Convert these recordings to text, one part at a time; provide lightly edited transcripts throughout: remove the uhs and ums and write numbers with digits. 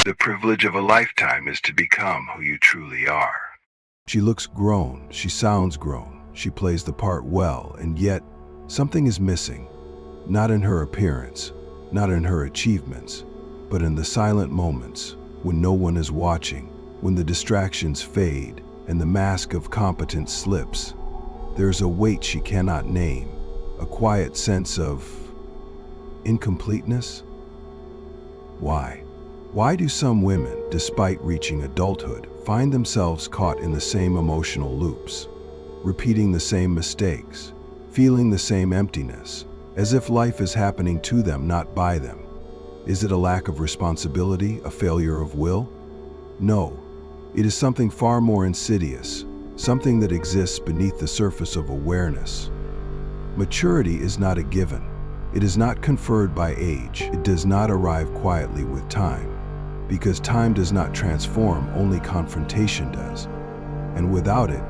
The privilege of a lifetime is to become who you truly are. She looks grown, she sounds grown, she plays the part well, and yet something is missing. Not in her appearance, not in her achievements, but in the silent moments when no one is watching, when the distractions fade and the mask of competence slips. There's a weight she cannot name, a quiet sense of incompleteness. Why? Why do some women, despite reaching adulthood, find themselves caught in the same emotional loops, repeating the same mistakes, feeling the same emptiness, as if life is happening to them, not by them? Is it a lack of responsibility, a failure of will? No, it is something far more insidious, something that exists beneath the surface of awareness. Maturity is not a given. It is not conferred by age. It does not arrive quietly with time. Because time does not transform, only confrontation does. And without it,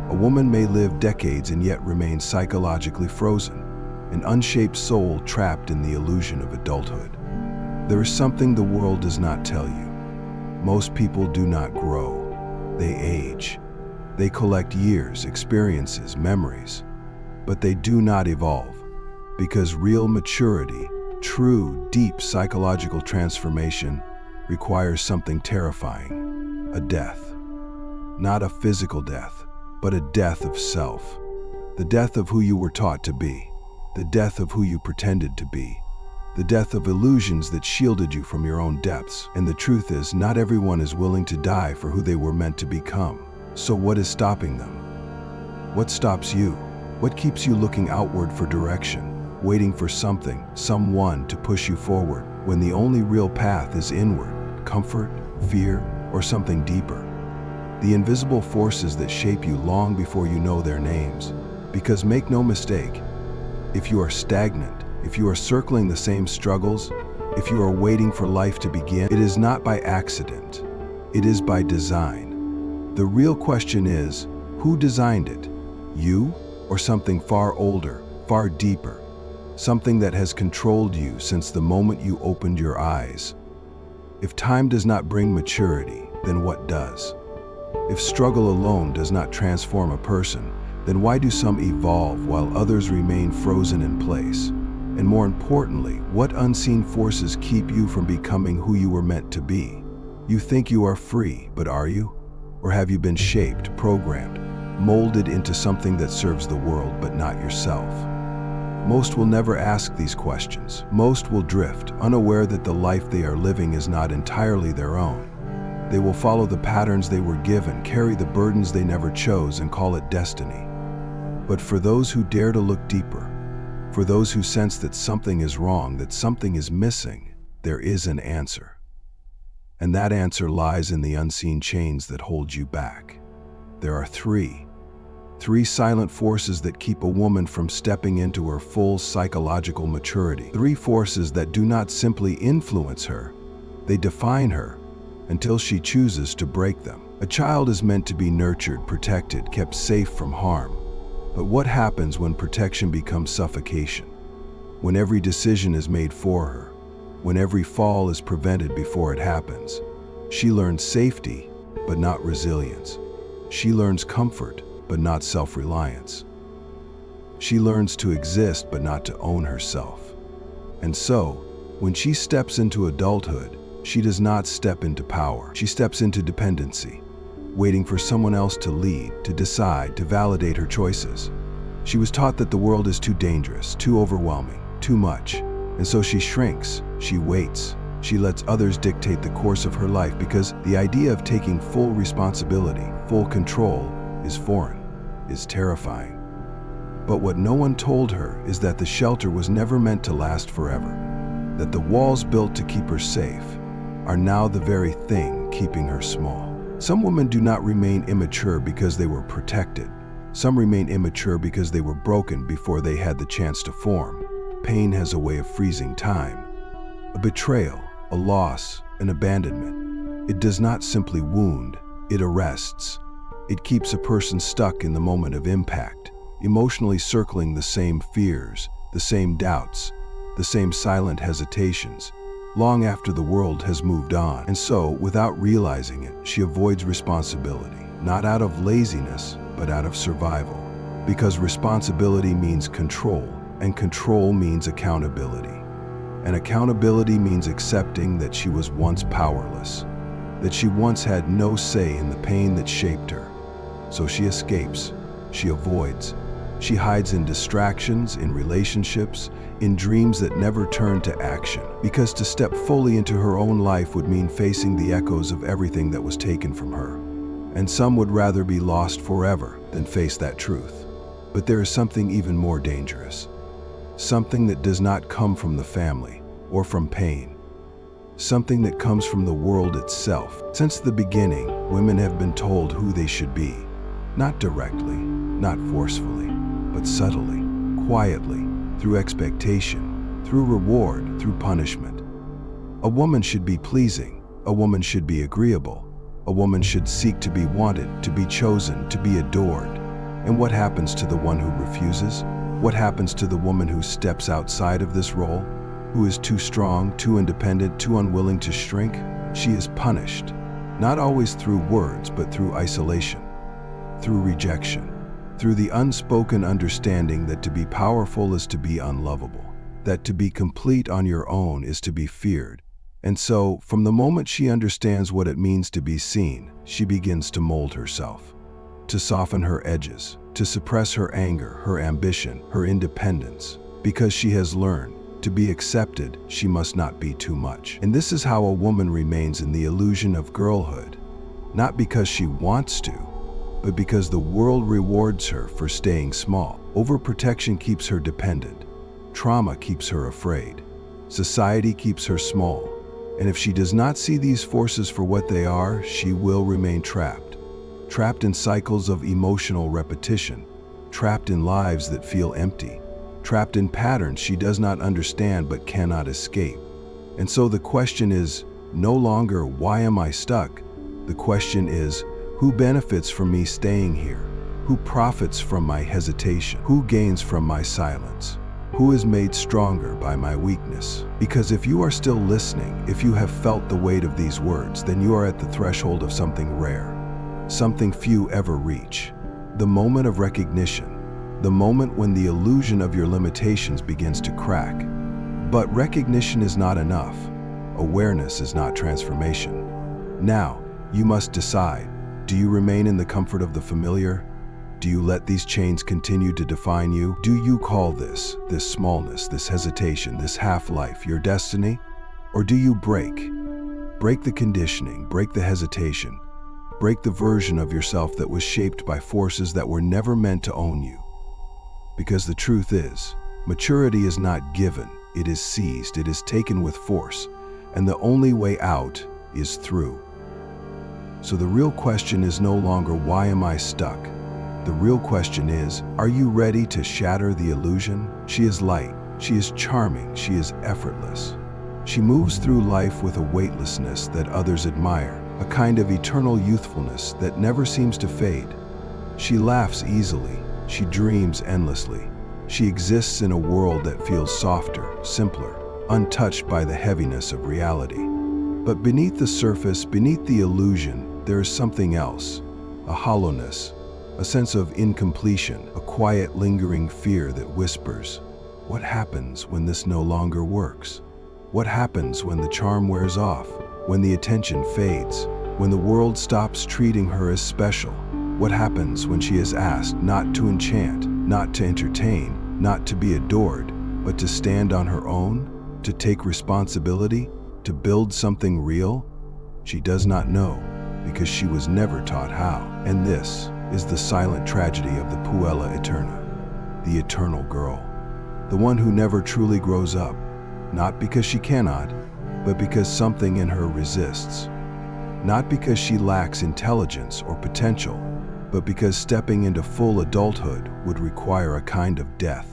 a woman may live decades and yet remain psychologically frozen, an unshaped soul trapped in the illusion of adulthood. There is something the world does not tell you. Most people do not grow. They age. They collect years, experiences, memories, but they do not evolve. Because real maturity, true, deep psychological transformation, requires something terrifying, a death. Not a physical death, but a death of self. The death of who you were taught to be, the death of who you pretended to be, the death of illusions that shielded you from your own depths. And the truth is, not everyone is willing to die for who they were meant to become. So what is stopping them? What stops you? What keeps you looking outward for direction, waiting for something, someone to push you forward, when the only real path is inward? Comfort, fear, or something deeper? The invisible forces that shape you long before you know their names. Because make no mistake, if you are stagnant, if you are circling the same struggles, if you are waiting for life to begin, it is not by accident. It is by design. The real question is, who designed it? You, or something far older, far deeper? Something that has controlled you since the moment you opened your eyes. If time does not bring maturity, then what does? If struggle alone does not transform a person, then why do some evolve while others remain frozen in place? And more importantly, what unseen forces keep you from becoming who you were meant to be? You think you are free, but are you? Or have you been shaped, programmed, molded into something that serves the world but not yourself? Most will never ask these questions. Most will drift, unaware that the life they are living is not entirely their own. They will follow the patterns they were given, carry the burdens they never chose, and call it destiny. But for those who dare to look deeper, for those who sense that something is wrong, that something is missing, there is an answer. And that answer lies in the unseen chains that hold you back. There are three silent forces that keep a woman from stepping into her full psychological maturity. Three forces that do not simply influence her, they define her until she chooses to break them. A child is meant to be nurtured, protected, kept safe from harm. But what happens when protection becomes suffocation? When every decision is made for her, when every fall is prevented before it happens? She learns safety, but not resilience. She learns comfort, but not self-reliance. She learns to exist, but not to own herself. And so, when she steps into adulthood, she does not step into power. She steps into dependency, waiting for someone else to lead, to decide, to validate her choices. She was taught that the world is too dangerous, too overwhelming, too much. And so she shrinks, she waits, she lets others dictate the course of her life, because the idea of taking full responsibility, full control, is foreign, is terrifying. But what no one told her is that the shelter was never meant to last forever, that the walls built to keep her safe are now the very thing keeping her small. Some women do not remain immature because they were protected. Some remain immature because they were broken before they had the chance to form. Pain has a way of freezing time. A betrayal, a loss, an abandonment. It does not simply wound, it arrests. It keeps a person stuck in the moment of impact, emotionally circling the same fears, the same doubts, the same silent hesitations, long after the world has moved on. And so, without realizing it, she avoids responsibility, not out of laziness, but out of survival. Because responsibility means control, and control means accountability. And accountability means accepting that she was once powerless, that she once had no say in the pain that shaped her. So she escapes, she avoids, she hides in distractions, in relationships, in dreams that never turn to action. Because to step fully into her own life would mean facing the echoes of everything that was taken from her. And some would rather be lost forever than face that truth. But there is something even more dangerous. Something that does not come from the family or from pain. Something that comes from the world itself. Since the beginning, women have been told who they should be. Not directly, not forcefully, but subtly, quietly, through expectation, through reward, through punishment. A woman should be pleasing. A woman should be agreeable. A woman should seek to be wanted, to be chosen, to be adored. And what happens to the one who refuses? What happens to the woman who steps outside of this role? Who is too strong, too independent, too unwilling to shrink? She is punished, not always through words, but through isolation, through rejection, through the unspoken understanding that to be powerful is to be unlovable, that to be complete on your own is to be feared. And so, from the moment she understands what it means to be seen, she begins to mold herself, to soften her edges, to suppress her anger, her ambition, her independence, because she has learned to be accepted, she must not be too much. And this is how a woman remains in the illusion of girlhood, not because she wants to, but because the world rewards her for staying small. Overprotection keeps her dependent. Trauma keeps her afraid. Society keeps her small. And if she does not see these forces for what they are, she will remain trapped. Trapped in cycles of emotional repetition. Trapped in lives that feel empty. Trapped in patterns she does not understand but cannot escape. And so the question is no longer, why am I stuck? The question is, who benefits from me staying here? Who profits from my hesitation? Who gains from my silence? Who is made stronger by my weakness? Because if you are still listening, if you have felt the weight of these words, then you are at the threshold of something rare, something few ever reach. The moment of recognition. The moment when the illusion of your limitations begins to crack. But recognition is not enough. Awareness is not transformation. Now, you must decide, do you remain in the comfort of the familiar? Do you let these chains continue to define you? Do you call this smallness, this hesitation, this half-life your destiny? Or do you break? Break the conditioning, break the hesitation, break the version of yourself that was shaped by forces that were never meant to own you. Because the truth is, maturity is not given, it is seized, it is taken with force, and the only way out is through. So the real question is no longer, why am I stuck? The real question is, are you ready to shatter the illusion? She is light, she is charming, she is effortless. She moves through life with a weightlessness that others admire, a kind of eternal youthfulness that never seems to fade. She laughs easily. She dreams endlessly. She exists in a world that feels softer, simpler, untouched by the heaviness of reality. But beneath the surface, beneath the illusion, there is something else, a hollowness, a sense of incompletion, a quiet, lingering fear that whispers, what happens when this no longer works? What happens when the charm wears off, when the attention fades, when the world stops treating her as special? What happens when she is asked not to enchant, not to entertain, not to be adored, but to stand on her own, to take responsibility, to build something real? She does not know, because she was never taught how. And this is the silent tragedy of the Puella Eterna, the eternal girl, the one who never truly grows up, not because she cannot, but because something in her resists. Not because she lacks intelligence or potential, but because stepping into full adulthood would require a kind of death.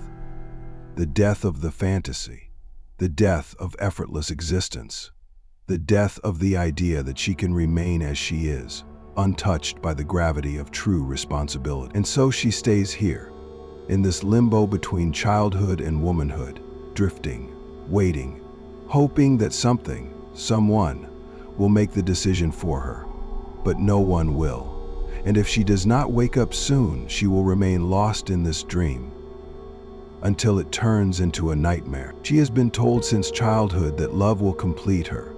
The death of the fantasy, the death of effortless existence, the death of the idea that she can remain as she is, untouched by the gravity of true responsibility. And so she stays here, in this limbo between childhood and womanhood, drifting, waiting, hoping that someone, will make the decision for her. But no one will. And if she does not wake up soon, she will remain lost in this dream until it turns into a nightmare. She has been told since childhood that love will complete her,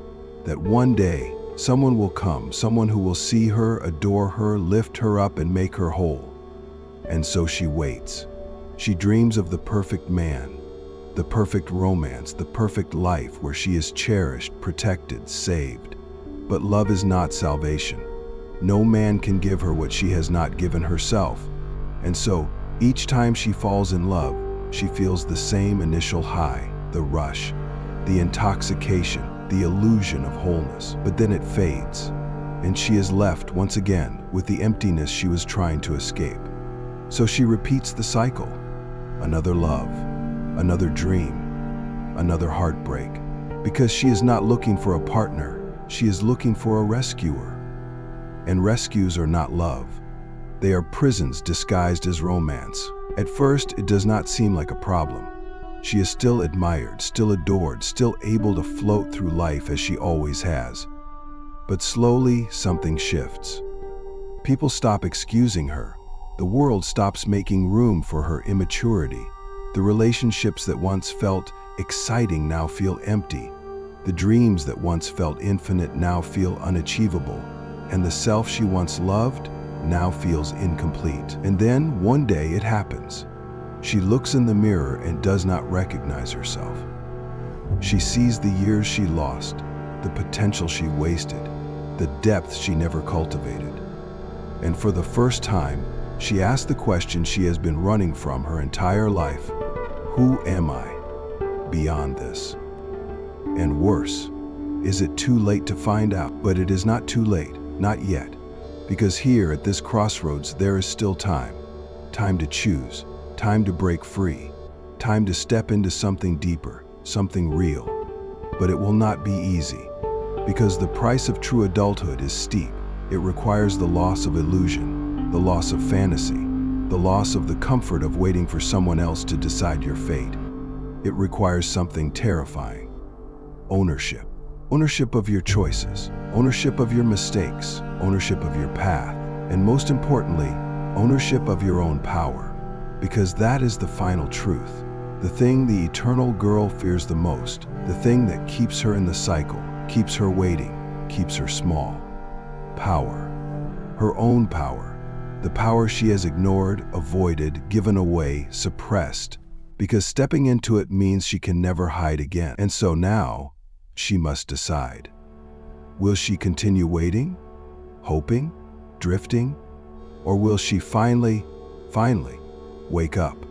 that one day someone will come, someone who will see her, adore her, lift her up, and make her whole. And so she waits. She dreams of the perfect man, the perfect romance, the perfect life where she is cherished, protected, saved. But love is not salvation. No man can give her what she has not given herself. And so, each time she falls in love, she feels the same initial high, the rush, the intoxication, the illusion of wholeness. But then it fades, and she is left once again with the emptiness she was trying to escape. So she repeats the cycle. Another love, another dream, another heartbreak. Because she is not looking for a partner, she is looking for a rescuer. And rescues are not love. They are prisons disguised as romance. At first, it does not seem like a problem. She is still admired, still adored, still able to float through life as she always has. But slowly, something shifts. People stop excusing her. The world stops making room for her immaturity. The relationships that once felt exciting now feel empty. The dreams that once felt infinite now feel unachievable. And the self she once loved now feels incomplete. And then, one day, it happens. She looks in the mirror and does not recognize herself. She sees the years she lost, the potential she wasted, the depth she never cultivated. And for the first time, she asks the question she has been running from her entire life: who am I beyond this? And worse, is it too late to find out? But it is not too late, not yet. Because here at this crossroads there is still time. Time to choose, time to break free, time to step into something deeper, something real. But it will not be easy, because the price of true adulthood is steep. It requires the loss of illusion, the loss of fantasy, the loss of the comfort of waiting for someone else to decide your fate. It requires something terrifying: ownership. Ownership of your choices, ownership of your mistakes, ownership of your path, and most importantly, ownership of your own power. Because that is the final truth. The thing the eternal girl fears the most, the thing that keeps her in the cycle, keeps her waiting, keeps her small. Power. Her own power. The power she has ignored, avoided, given away, suppressed. Because stepping into it means she can never hide again. And so now, she must decide. Will she continue waiting, hoping, drifting? Or will she finally wake up?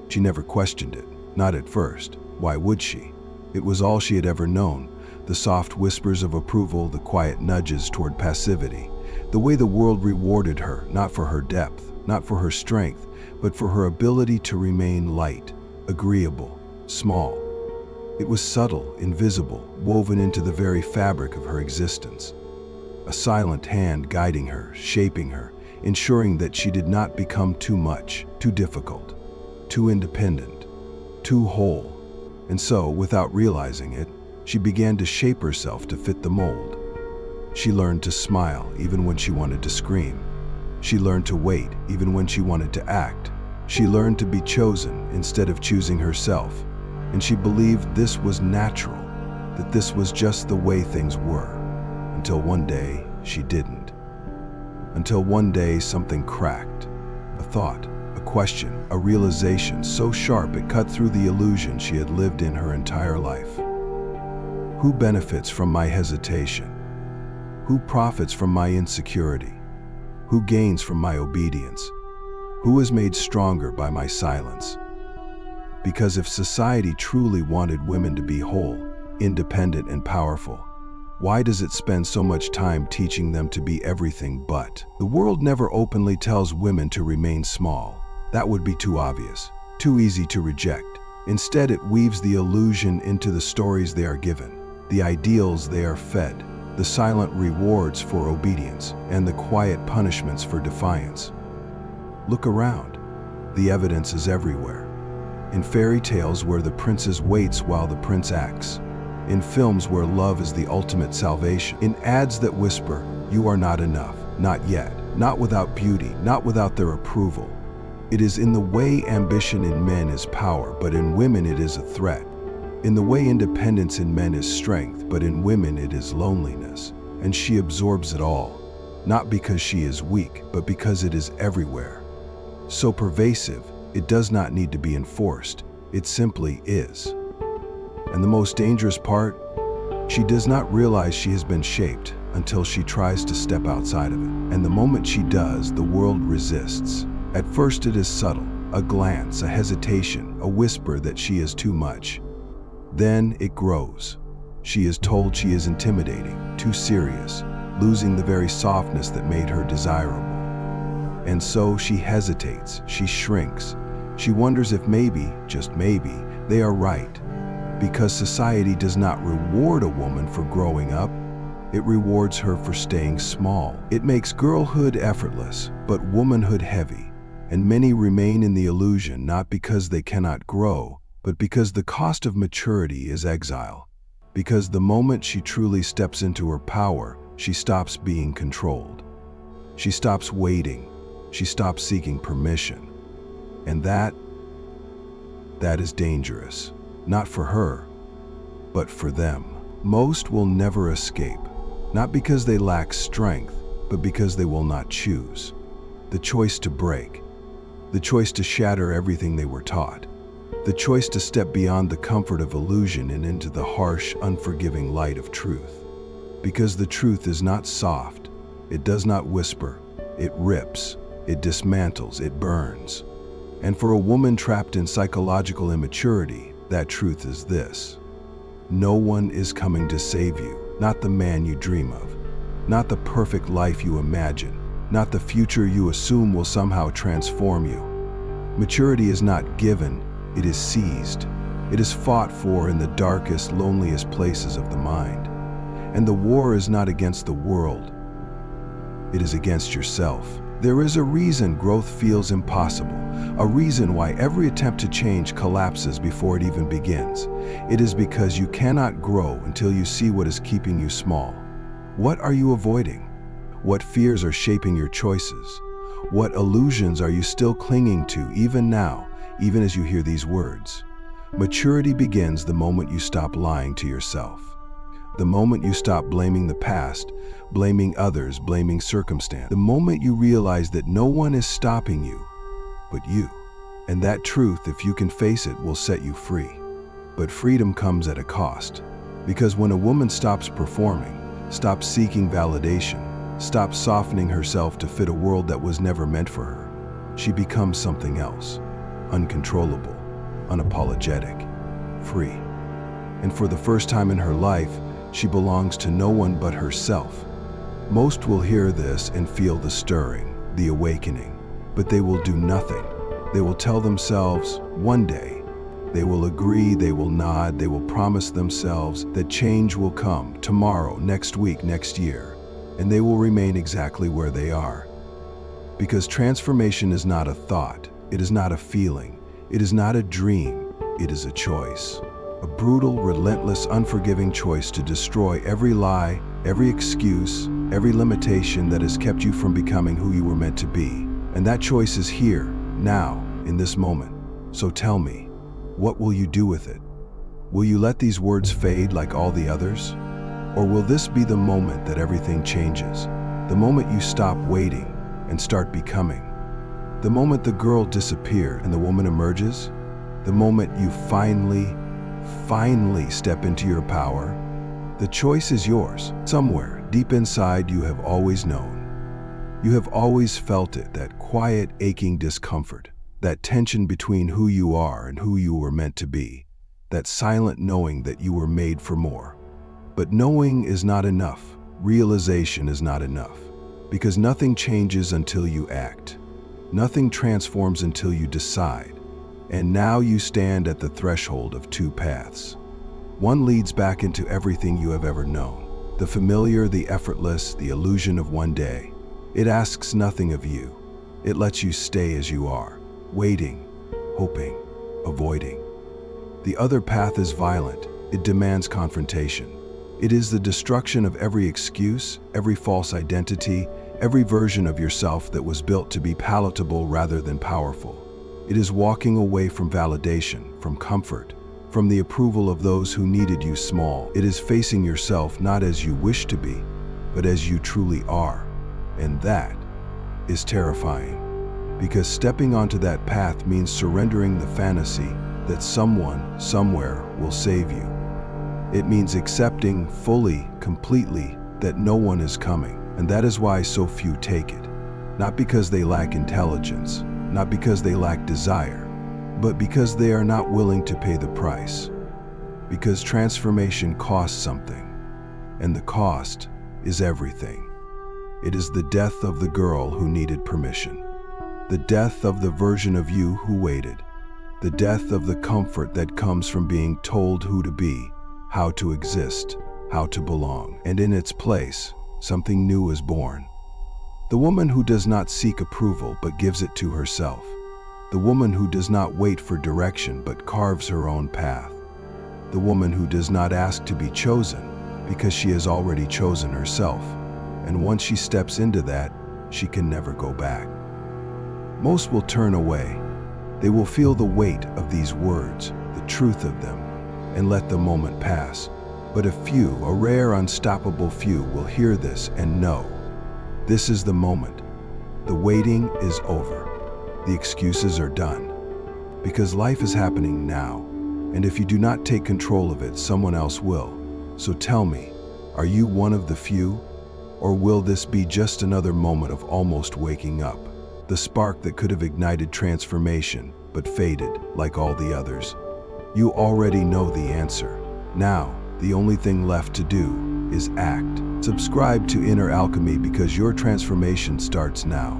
She never questioned it, not at first. Why would she? It was all she had ever known. The soft whispers of approval, the quiet nudges toward passivity. The way the world rewarded her, not for her depth, not for her strength, but for her ability to remain light, agreeable, small. It was subtle, invisible, woven into the very fabric of her existence. A silent hand guiding her, shaping her, ensuring that she did not become too much, too difficult, too independent, too whole. And so, without realizing it, she began to shape herself to fit the mold. She learned to smile even when she wanted to scream. She learned to wait even when she wanted to act. She learned to be chosen instead of choosing herself. And she believed this was natural, that this was just the way things were, until one day she didn't. Until one day something cracked. A thought, a question, a realization so sharp it cut through the illusion she had lived in her entire life. Who benefits from my hesitation? Who profits from my insecurity? Who gains from my obedience? Who is made stronger by my silence? Because if society truly wanted women to be whole, independent, and powerful, why does it spend so much time teaching them to be everything but? The world never openly tells women to remain small. That would be too obvious, too easy to reject. Instead, it weaves the illusion into the stories they are given, the ideals they are fed, the silent rewards for obedience, and the quiet punishments for defiance. Look around. The evidence is everywhere. In fairy tales where the princess waits while the prince acts. in films where love is the ultimate salvation, in ads that whisper, "You are not enough, not yet," not without beauty, not without their approval. It is in the way ambition in men is power, but in women it is a threat. In the way independence in men is strength, but in women it is loneliness. And she absorbs it all, not because she is weak, but because it is everywhere. So pervasive, it does not need to be enforced. It simply is. And the most dangerous part, she does not realize she has been shaped until she tries to step outside of it. And the moment she does, the world resists. At first it is subtle, a glance, a hesitation, a whisper that she is too much. Then it grows. She is told she is intimidating, too serious, losing the very softness that made her desirable. And so she hesitates, she shrinks. She wonders if maybe, just maybe, they are right. Because society does not reward a woman for growing up, it rewards her for staying small. It makes girlhood effortless, but womanhood heavy. And many remain in the illusion not because they cannot grow, but because the cost of maturity is exile. Because the moment she truly steps into her power, she stops being controlled. She stops waiting. She stops seeking permission. And that is dangerous. Not for her, but for them. Most will never escape, not because they lack strength, but because they will not choose. The choice to break, the choice to shatter everything they were taught, the choice to step beyond the comfort of illusion and into the harsh, unforgiving light of truth. Because the truth is not soft, it does not whisper, it rips, it dismantles, it burns. And for a woman trapped in psychological immaturity, that truth is this: no one is coming to save you, not the man you dream of, not the perfect life you imagine, not the future you assume will somehow transform you. Maturity is not given, it is seized. It is fought for in the darkest, loneliest places of the mind. And the war is not against the world, it is against yourself. There is a reason growth feels impossible, a reason why every attempt to change collapses before it even begins. It is because you cannot grow until you see what is keeping you small. What are you avoiding? What fears are shaping your choices? What illusions are you still clinging to even now, even as you hear these words? Maturity begins the moment you stop lying to yourself. The moment you stop blaming the past, blaming others, blaming circumstance. The moment you realize that no one is stopping you but you. And that truth, if you can face it, will set you free. But freedom comes at a cost. Because when a woman stops performing, stops seeking validation, stops softening herself to fit a world that was never meant for her, she becomes something else. Uncontrollable, unapologetic, free. And for the first time in her life, she belongs to no one but herself. Most will hear this and feel the stirring, the awakening, but they will do nothing. They will tell themselves, one day. They will agree, they will nod, they will promise themselves that change will come tomorrow, next week, next year, and they will remain exactly where they are. Because transformation is not a thought, it is not a feeling, it is not a dream, it is a choice. A brutal, relentless, unforgiving choice to destroy every lie, every excuse, every limitation that has kept you from becoming who you were meant to be. And that choice is here, now, in this moment. So tell me, what will you do with it? Will you let these words fade like all the others? Or will this be the moment that everything changes? The moment you stop waiting and start becoming? The moment the girl disappears and the woman emerges? The moment you finally step into your power? The choice is yours. Somewhere, deep inside, you have always known. You have always felt it, that quiet, aching discomfort, that tension between who you are and who you were meant to be, that silent knowing that you were made for more. But knowing is not enough. Realization is not enough. Because nothing changes until you act. Nothing transforms until you decide. And now you stand at the threshold of two paths. One leads back into everything you have ever known. The familiar, the effortless, the illusion of one day. It asks nothing of you. It lets you stay as you are, waiting, hoping, avoiding. The other path is violent. It demands confrontation. It is the destruction of every excuse, every false identity, every version of yourself that was built to be palatable rather than powerful. It is walking away from validation, from comfort, from the approval of those who needed you small. It is facing yourself not as you wish to be, but as you truly are. And that is terrifying, because stepping onto that path means surrendering the fantasy that someone, somewhere will save you. It means accepting fully, completely, that no one is coming. And that is why so few take it. Not because they lack intelligence, not because they lack desire, but because they are not willing to pay the price. Because transformation costs something, and the cost is everything. It is the death of the girl who needed permission, the death of the version of you who waited, the death of the comfort that comes from being told who to be, how to exist, how to belong. And in its place, something new is born. The woman who does not seek approval but gives it to herself. The woman who does not wait for direction but carves her own path. The woman who does not ask to be chosen because she has already chosen herself. And once she steps into that, she can never go back. Most will turn away. They will feel the weight of these words, the truth of them, and let the moment pass. But a few, a rare, unstoppable few, will hear this and know. This is the moment. The waiting is over. The excuses are done. Because life is happening now. And if you do not take control of it, someone else will. So tell me, are you one of the few? Or will this be just another moment of almost waking up? The spark that could have ignited transformation, but faded like all the others. You already know the answer. Now, the only thing left to do is act. Subscribe to Inner Alchemy because your transformation starts now.